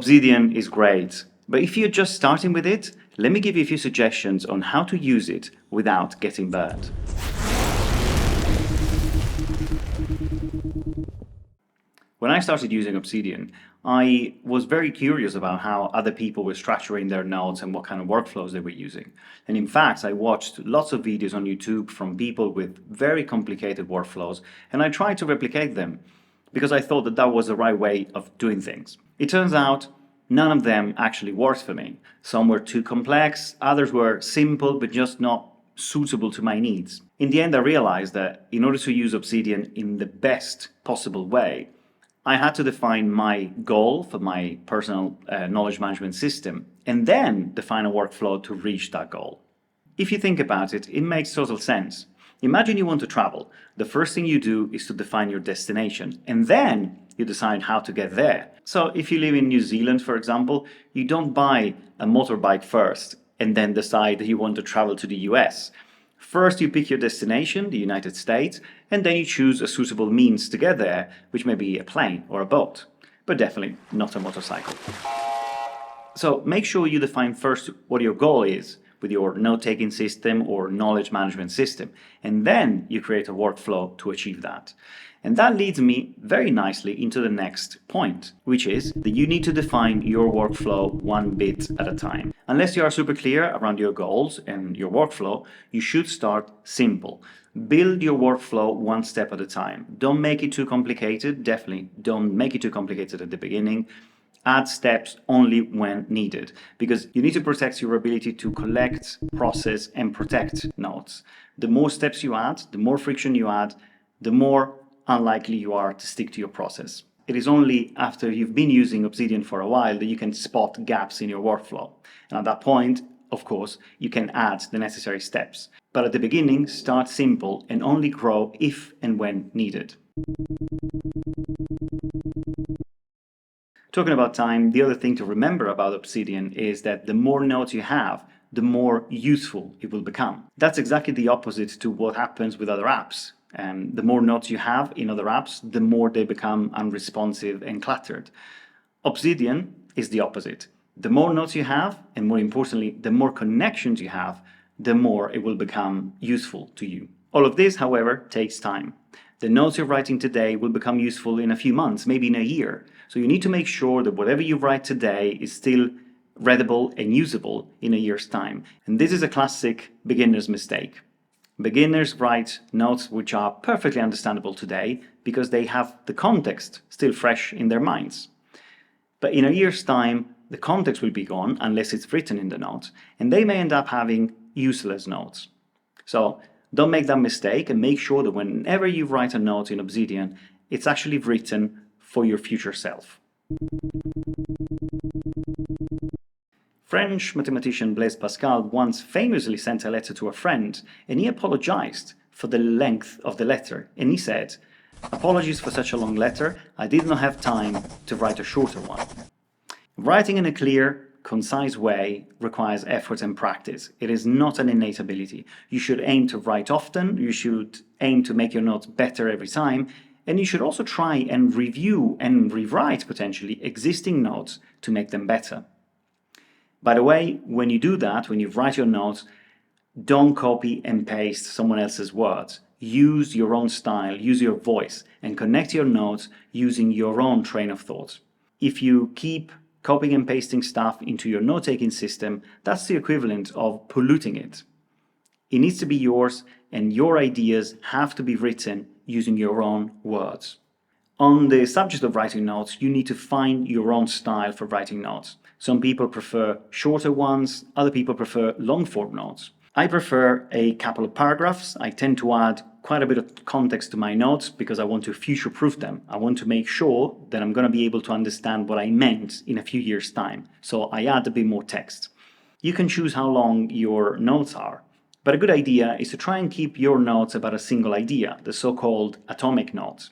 Obsidian is great, but if you're just starting with it, let me give you a few suggestions on how to use it without getting burned. When I started using Obsidian, I was very curious about how other people were structuring their notes and what kind of workflows they were using. And in fact, I watched lots of videos on YouTube from people with very complicated workflows, and I tried to replicate them because I thought that that was the right way of doing things. It turns out none of them actually worked for me. Some were too complex, others were simple but just not suitable to my needs. In the end, I realized that in order to use Obsidian in the best possible way, I had to define my goal for my personal knowledge management system and then define a workflow to reach that goal. If you think about it, it makes total sense. Imagine you want to travel. The first thing you do is to define your destination, and then you decide how to get there. So if you live in New Zealand, for example, you don't buy a motorbike first and then decide that you want to travel to the US. First, you pick your destination, the United States, and then you choose a suitable means to get there, which may be a plane or a boat, but definitely not a motorcycle. So make sure you define first what your goal is with your note-taking system or knowledge management system, and then you create a workflow to achieve that. And that leads me very nicely into the next point, which is that you need to define your workflow one bit at a time. Unless you are super clear around your goals and your workflow, you should start simple. Build your workflow one step at a time. Don't make it too complicated. Definitely don't make it too complicated at the beginning. Add steps only when needed, because you need to protect your ability to collect, process, and protect notes. The more steps you add, the more friction you add, the more unlikely you are to stick to your process. It is only after you've been using Obsidian for a while that you can spot gaps in your workflow. And at that point, of course, you can add the necessary steps. But at the beginning, start simple and only grow if and when needed. Talking about time, the other thing to remember about Obsidian is that the more notes you have, the more useful it will become. That's exactly the opposite to what happens with other apps. The more notes you have in other apps, the more they become unresponsive and cluttered. Obsidian is the opposite. The more notes you have, and more importantly, the more connections you have, the more it will become useful to you. All of this, however, takes time. The notes you're writing today will become useful in a few months, maybe in a year. So you need to make sure that whatever you write today is still readable and usable in a year's time. And this is a classic beginner's mistake. Beginners write notes which are perfectly understandable today because they have the context still fresh in their minds. But in a year's time, the context will be gone unless it's written in the notes, and they may end up having useless notes. So don't make that mistake, and make sure that whenever you write a note in Obsidian, it's actually written for your future self. French mathematician Blaise Pascal once famously sent a letter to a friend, and he apologized for the length of the letter. And he said, "Apologies for such a long letter. I did not have time to write a shorter one." Writing in a clear, concise way requires effort and practice. It is not an innate ability. You should aim to write often, you should aim to make your notes better every time, and you should also try and review and rewrite potentially existing notes to make them better. By the way, when you do that, when you write your notes, don't copy and paste someone else's words. Use your own style, use your voice, and connect your notes using your own train of thought. If you keep copying and pasting stuff into your note-taking system, that's the equivalent of polluting it. It needs to be yours, and your ideas have to be written using your own words. On the subject of writing notes, you need to find your own style for writing notes. Some people prefer shorter ones, other people prefer long-form notes. I prefer a couple of paragraphs. I tend to add quite a bit of context to my notes because I want to future-proof them. I want to make sure that I'm going to be able to understand what I meant in a few years' time. So I add a bit more text. You can choose how long your notes are, but a good idea is to try and keep your notes about a single idea, the so-called atomic notes.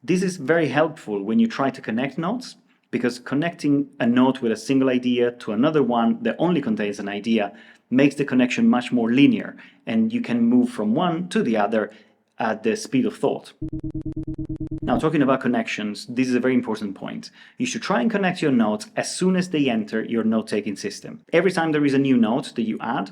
This is very helpful when you try to connect notes, because connecting a note with a single idea to another one that only contains an idea makes the connection much more linear, and you can move from one to the other at the speed of thought. Now, talking about connections, this is a very important point. You should try and connect your notes as soon as they enter your note-taking system. Every time there is a new note that you add,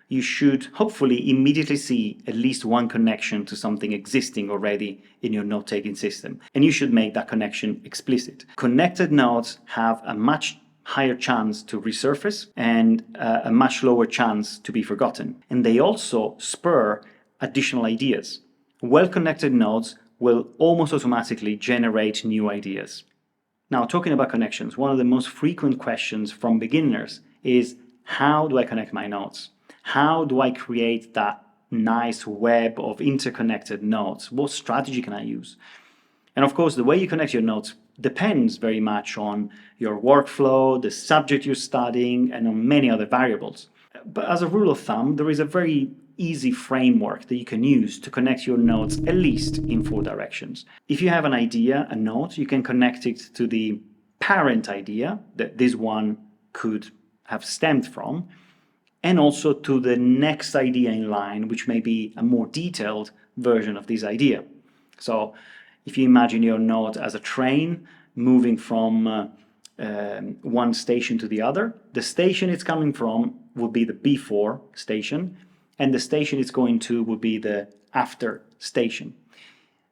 you should hopefully immediately see at least one connection to something existing already in your note-taking system. And you should make that connection explicit. Connected notes have a much higher chance to resurface and a much lower chance to be forgotten. And they also spur additional ideas. Well-connected notes will almost automatically generate new ideas. Now, talking about connections, one of the most frequent questions from beginners is, how do I connect my notes? How do I create that nice web of interconnected notes? What strategy can I use? And of course, the way you connect your notes depends very much on your workflow, the subject you're studying, and on many other variables. But as a rule of thumb, there is a very easy framework that you can use to connect your notes at least in 4 directions. If you have an idea, a note, you can connect it to the parent idea that this one could have stemmed from, and also to the next idea in line, which may be a more detailed version of this idea. So if you imagine your note as a train moving from one station to the other, the station it's coming from will be the before station, and the station it's going to will be the after station.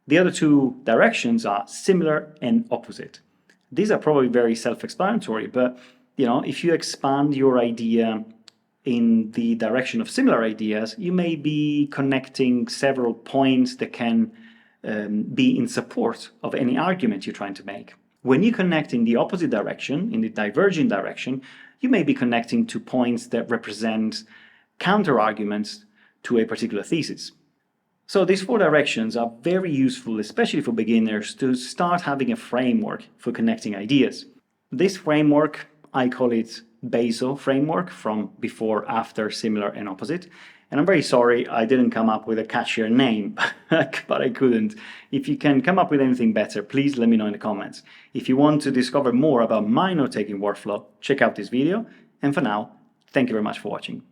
The other 2 directions are similar and opposite. These are probably very self-explanatory, but if you expand your idea in the direction of similar ideas, you may be connecting several points that can be in support of any argument you're trying to make. When you connect in the opposite direction, in the divergent direction, you may be connecting to points that represent counter-arguments to a particular thesis. So these 4 directions are very useful, especially for beginners, to start having a framework for connecting ideas. This framework, I call it BASO framework, from before, after, similar, and opposite. And I'm very sorry I didn't come up with a catchier name, but I couldn't. If you can come up with anything better, please let me know in the comments. If you want to discover more about my note-taking workflow, check out this video. And for now, thank you very much for watching.